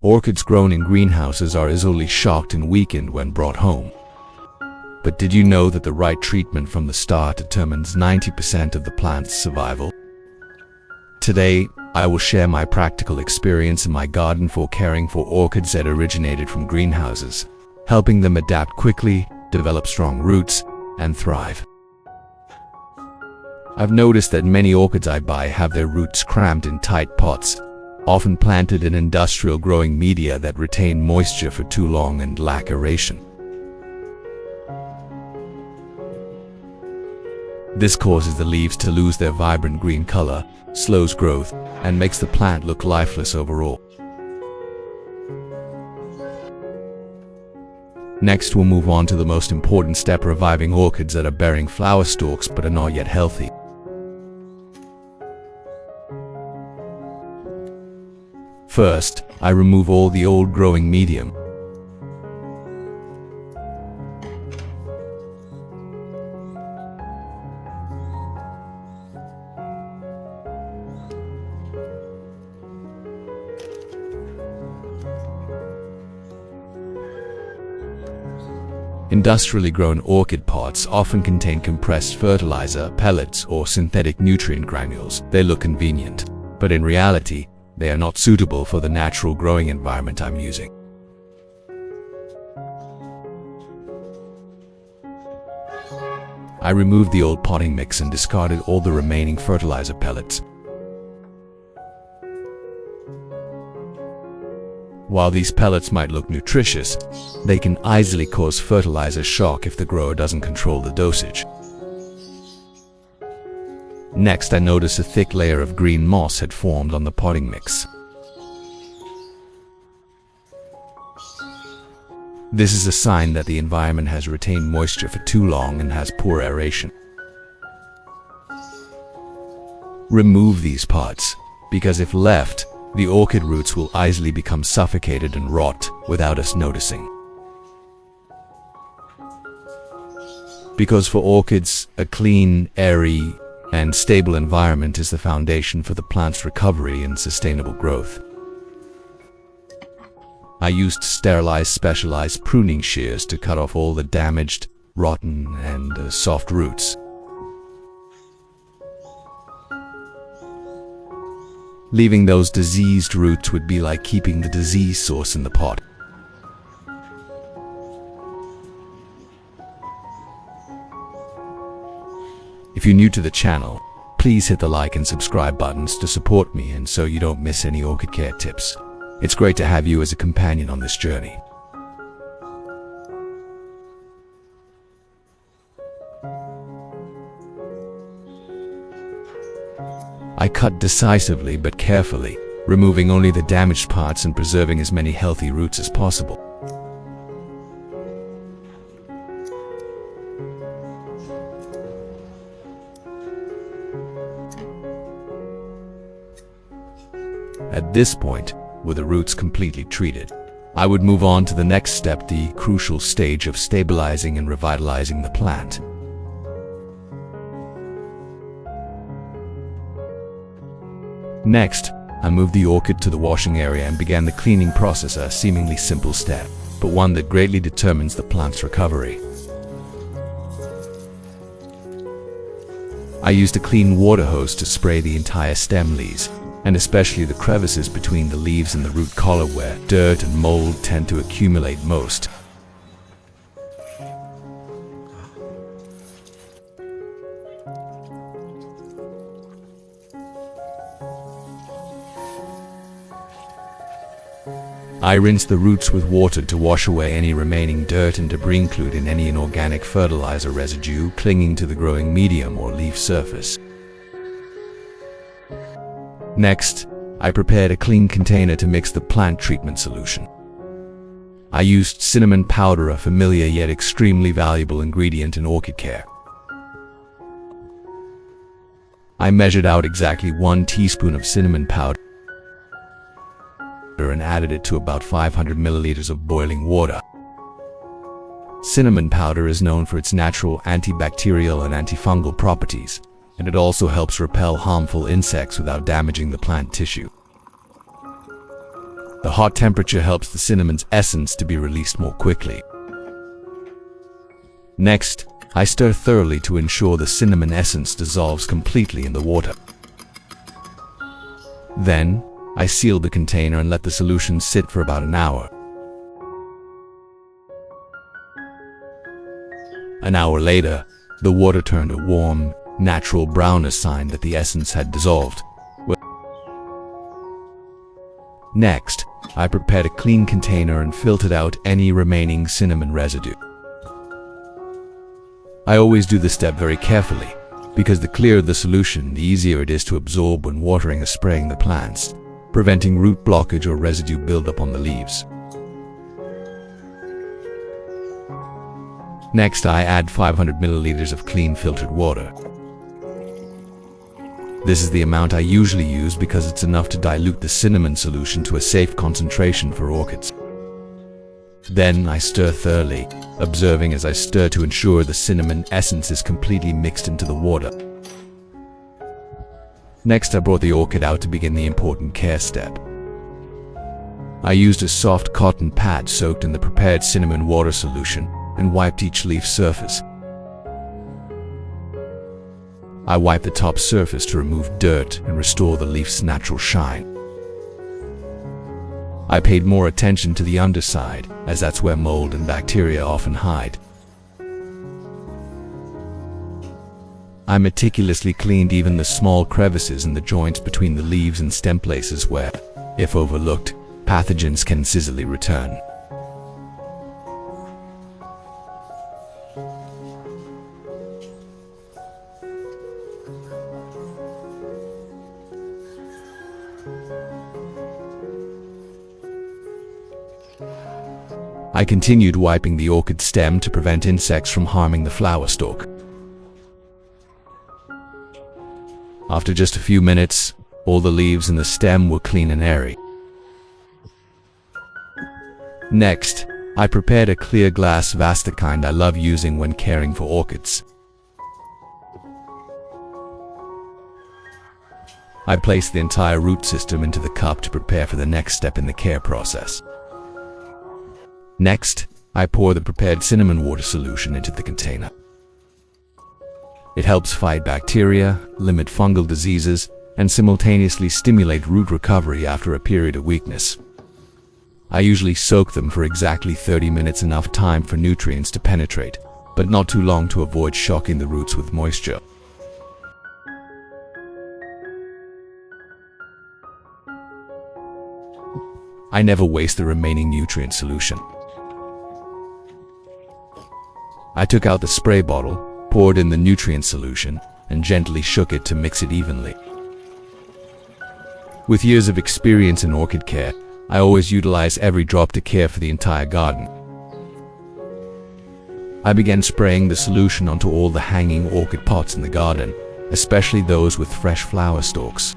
Orchids grown in greenhouses are easily shocked and weakened when brought home. But did you know that the right treatment from the start determines 90% of the plant's survival? Today, I will share my practical experience in my garden for caring for orchids that originated from greenhouses, helping them adapt quickly, develop strong roots, and thrive. I've noticed that many orchids I buy have their roots cramped in tight pots, often planted in industrial growing media that retain moisture for too long and lack aeration. This causes the leaves to lose their vibrant green color, slows growth, and makes the plant look lifeless overall. Next, we'll move on to the most important step: reviving orchids that are bearing flower stalks but are not yet healthy. First, I remove all the old growing medium. Industrially grown orchid pots often contain compressed fertilizer, pellets, or synthetic nutrient granules. They look convenient, but in reality, they are not suitable for the natural growing environment I'm using. I removed the old potting mix and discarded all the remaining fertilizer pellets. While these pellets might look nutritious, they can easily cause fertilizer shock if the grower doesn't control the dosage. Next, I noticed a thick layer of green moss had formed on the potting mix. This is a sign that the environment has retained moisture for too long and has poor aeration. Remove these pots, because if left, the orchid roots will easily become suffocated and rot without us noticing. Because for orchids, a clean, airy, and stable environment is the foundation for the plant's recovery and sustainable growth. I used sterilized, specialized pruning shears to cut off all the damaged, rotten, and soft roots. Leaving those diseased roots would be like keeping the disease source in the pot. If you're new to the channel, please hit the like and subscribe buttons to support me and so you don't miss any orchid care tips. It's great to have you as a companion on this journey. I cut decisively but carefully, removing only the damaged parts and preserving as many healthy roots as possible. At this point, with the roots completely treated, I would move on to the next step, the crucial stage of stabilizing and revitalizing the plant. Next, I moved the orchid to the washing area and began the cleaning process, a seemingly simple step, but one that greatly determines the plant's recovery. I used a clean water hose to spray the entire stem leaves, and especially the crevices between the leaves and the root collar where dirt and mold tend to accumulate most. I rinse the roots with water to wash away any remaining dirt and debris, including any inorganic fertilizer residue clinging to the growing medium or leaf surface. Next, I prepared a clean container to mix the plant treatment solution. I used cinnamon powder, a familiar yet extremely valuable ingredient in orchid care. I measured out exactly 1 teaspoon of cinnamon powder and added it to about 500 milliliters of boiling water. Cinnamon powder is known for its natural antibacterial and antifungal properties, and it also helps repel harmful insects without damaging the plant tissue. The hot temperature helps the cinnamon's essence to be released more quickly. Next, I stir thoroughly to ensure the cinnamon essence dissolves completely in the water. Then, I seal the container and let the solution sit for about an hour. An hour later, the water turned a warm, natural brown, a sign that the essence had dissolved. Next, I prepared a clean container and filtered out any remaining cinnamon residue. I always do this step very carefully, because the clearer the solution, the easier it is to absorb when watering or spraying the plants, preventing root blockage or residue buildup on the leaves. Next, I add 500 milliliters of clean filtered water. This is the amount I usually use because it's enough to dilute the cinnamon solution to a safe concentration for orchids. Then I stir thoroughly, observing as I stir to ensure the cinnamon essence is completely mixed into the water. Next, I brought the orchid out to begin the important care step. I used a soft cotton pad soaked in the prepared cinnamon water solution and wiped each leaf surface. I wiped the top surface to remove dirt and restore the leaf's natural shine. I paid more attention to the underside, as that's where mold and bacteria often hide. I meticulously cleaned even the small crevices in the joints between the leaves and stem places where, if overlooked, pathogens can easily return. I continued wiping the orchid stem to prevent insects from harming the flower stalk. After just a few minutes, all the leaves in the stem were clean and airy. Next, I prepared a clear glass vase, the kind I love using when caring for orchids. I placed the entire root system into the cup to prepare for the next step in the care process. Next, I pour the prepared cinnamon water solution into the container. It helps fight bacteria, limit fungal diseases, and simultaneously stimulate root recovery after a period of weakness. I usually soak them for exactly 30 minutes, enough time for nutrients to penetrate, but not too long to avoid shocking the roots with moisture. I never waste the remaining nutrient solution. I took out the spray bottle, poured in the nutrient solution, and gently shook it to mix it evenly. With years of experience in orchid care, I always utilize every drop to care for the entire garden. I began spraying the solution onto all the hanging orchid pots in the garden, especially those with fresh flower stalks.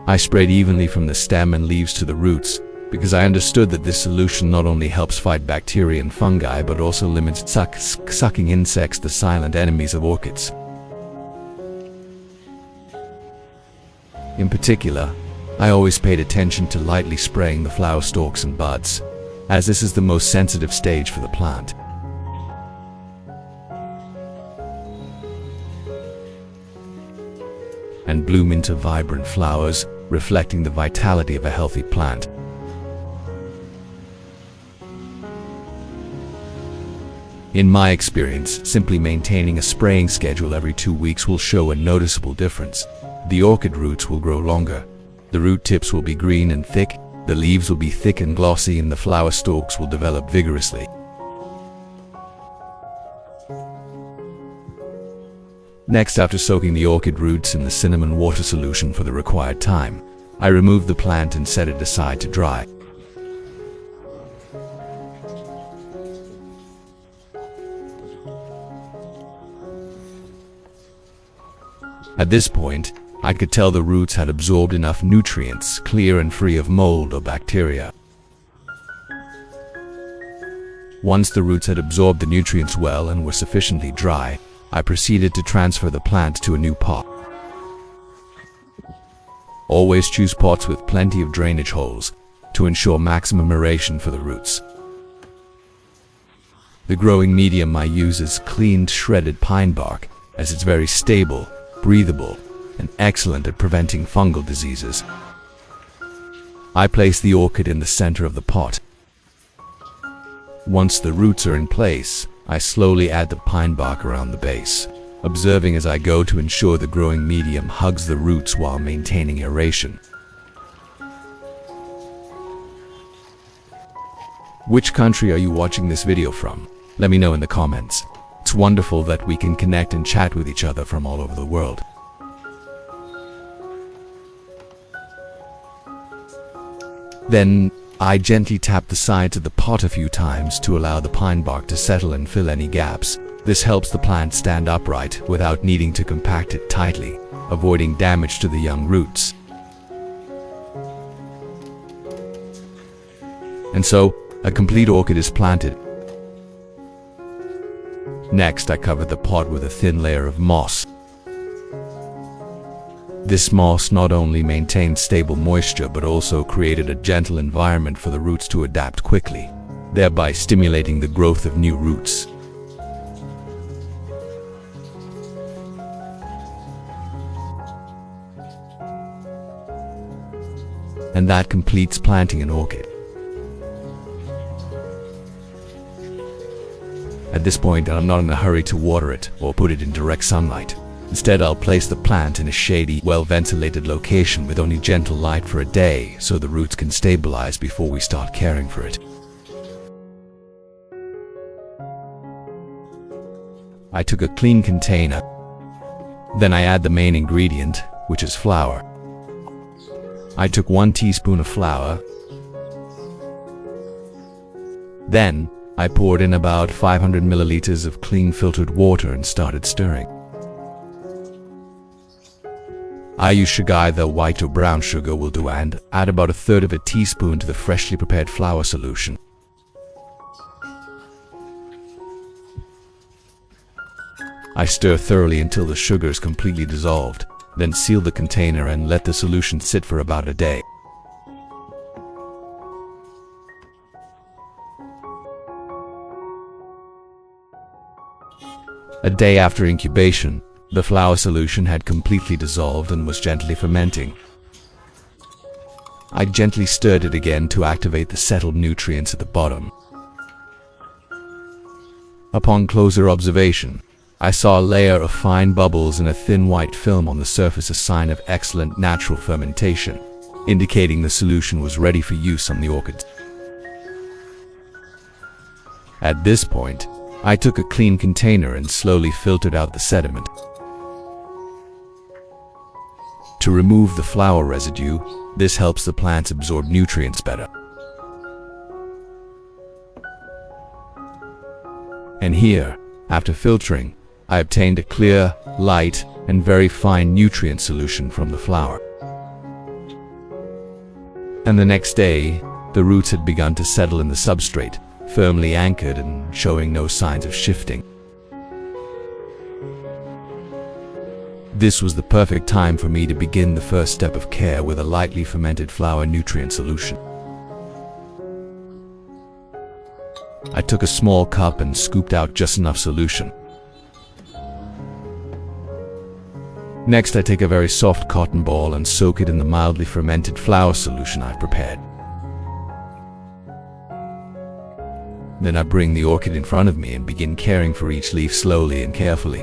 I sprayed evenly from the stem and leaves to the roots, because I understood that this solution not only helps fight bacteria and fungi but also limits sucking insects, the silent enemies of orchids. In particular, I always paid attention to lightly spraying the flower stalks and buds, as this is the most sensitive stage for the plant. And bloom into vibrant flowers, reflecting the vitality of a healthy plant. In my experience, simply maintaining a spraying schedule every 2 weeks will show a noticeable difference. The orchid roots will grow longer, the root tips will be green and thick, the leaves will be thick and glossy, and the flower stalks will develop vigorously. Next, after soaking the orchid roots in the cinnamon water solution for the required time, I removed the plant and set it aside to dry. At this point, I could tell the roots had absorbed enough nutrients, clear and free of mold or bacteria. Once the roots had absorbed the nutrients well and were sufficiently dry, I proceeded to transfer the plant to a new pot. Always choose pots with plenty of drainage holes to ensure maximum aeration for the roots. The growing medium I use is cleaned shredded pine bark, as it's very stable, breathable, and excellent at preventing fungal diseases. I place the orchid in the center of the pot. Once the roots are in place, I slowly add the pine bark around the base, observing as I go to ensure the growing medium hugs the roots while maintaining aeration. Which country are you watching this video from? Let me know in the comments. It's wonderful that we can connect and chat with each other from all over the world. Then, I gently tap the sides of the pot a few times to allow the pine bark to settle and fill any gaps. This helps the plant stand upright without needing to compact it tightly, avoiding damage to the young roots. And so, a complete orchid is planted. Next, I cover the pot with a thin layer of moss. This moss not only maintained stable moisture but also created a gentle environment for the roots to adapt quickly, thereby stimulating the growth of new roots. And that completes planting an orchid. At this point, I'm not in a hurry to water it or put it in direct sunlight. Instead, I'll place the plant in a shady, well-ventilated location with only gentle light for a day so the roots can stabilize before we start caring for it. I took a clean container. Then I add the main ingredient, which is flour. I took 1 teaspoon of flour. Then, I poured in about 500 milliliters of clean filtered water and started stirring. I use sugar, either white or brown sugar will do, and add about 1/3 of a teaspoon to the freshly prepared flour solution. I stir thoroughly until the sugar is completely dissolved, then seal the container and let the solution sit for about a day. A day after incubation, the flour solution had completely dissolved and was gently fermenting. I gently stirred it again to activate the settled nutrients at the bottom. Upon closer observation, I saw a layer of fine bubbles and a thin white film on the surface, a sign of excellent natural fermentation, indicating the solution was ready for use on the orchids. At this point, I took a clean container and slowly filtered out the sediment. To remove the flour residue, this helps the plants absorb nutrients better. And here, after filtering, I obtained a clear, light, and very fine nutrient solution from the flour. And the next day, the roots had begun to settle in the substrate, firmly anchored and showing no signs of shifting. This was the perfect time for me to begin the first step of care with a lightly fermented flour nutrient solution. I took a small cup and scooped out just enough solution. Next, I take a very soft cotton ball and soak it in the mildly fermented flour solution I've prepared. Then I bring the orchid in front of me and begin caring for each leaf slowly and carefully.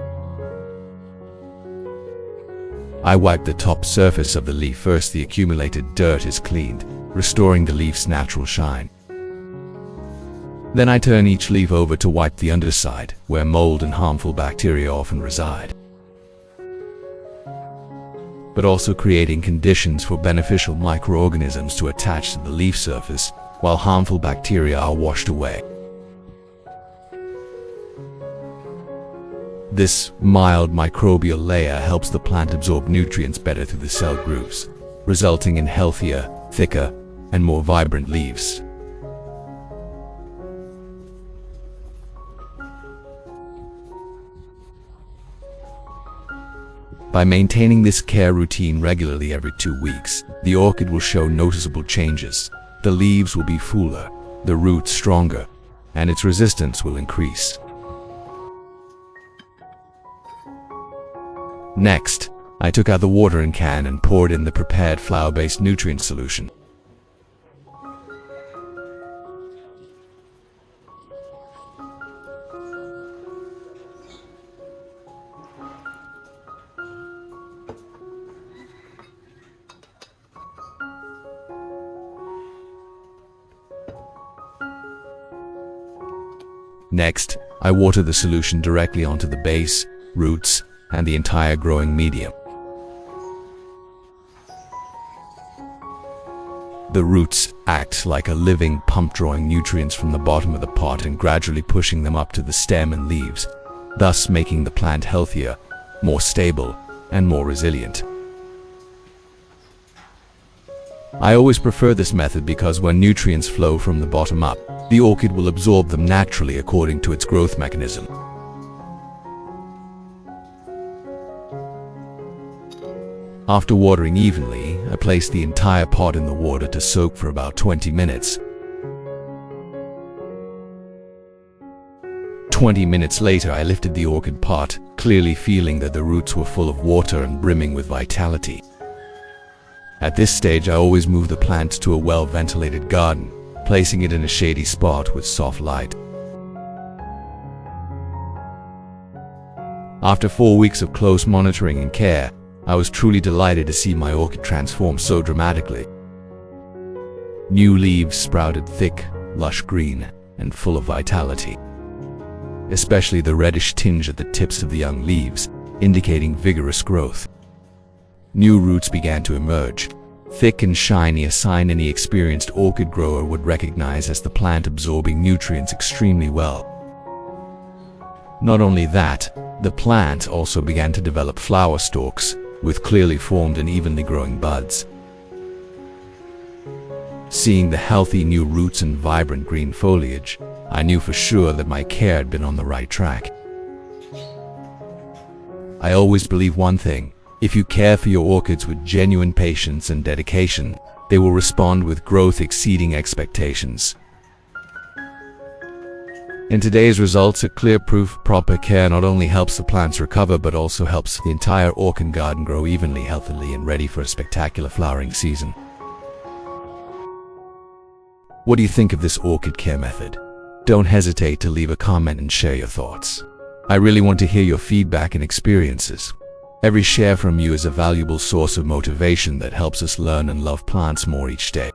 I wipe the top surface of the leaf first. The accumulated dirt is cleaned, restoring the leaf's natural shine. Then I turn each leaf over to wipe the underside, where mold and harmful bacteria often reside, but also creating conditions for beneficial microorganisms to attach to the leaf surface, while harmful bacteria are washed away. This mild microbial layer helps the plant absorb nutrients better through the cell grooves, resulting in healthier, thicker, and more vibrant leaves. By maintaining this care routine regularly every 2 weeks, the orchid will show noticeable changes. The leaves will be fuller, the roots stronger, and its resistance will increase. Next, I took out the watering can and poured in the prepared flower-based nutrient solution. Next, I water the solution directly onto the base, roots, and the entire growing medium. The roots act like a living pump, drawing nutrients from the bottom of the pot and gradually pushing them up to the stem and leaves, thus making the plant healthier, more stable, and more resilient. I always prefer this method because when nutrients flow from the bottom up, the orchid will absorb them naturally according to its growth mechanism. After watering evenly, I placed the entire pot in the water to soak for about 20 minutes. 20 minutes later, I lifted the orchid pot, clearly feeling that the roots were full of water and brimming with vitality. At this stage, I always move the plant to a well-ventilated garden, placing it in a shady spot with soft light. After 4 weeks of close monitoring and care, I was truly delighted to see my orchid transform so dramatically. New leaves sprouted thick, lush green, and full of vitality, especially the reddish tinge at the tips of the young leaves, indicating vigorous growth. New roots began to emerge, thick and shiny, a sign any experienced orchid grower would recognize as the plant absorbing nutrients extremely well. Not only that, the plant also began to develop flower stalks, with clearly formed and evenly growing buds. Seeing the healthy new roots and vibrant green foliage, I knew for sure that my care had been on the right track. I always believe one thing: if you care for your orchids with genuine patience and dedication, they will respond with growth exceeding expectations. In today's results, a clear proof proper care not only helps the plants recover but also helps the entire orchid garden grow evenly, healthily, and ready for a spectacular flowering season. What do you think of this orchid care method? Don't hesitate to leave a comment and share your thoughts. I really want to hear your feedback and experiences. Every share from you is a valuable source of motivation that helps us learn and love plants more each day.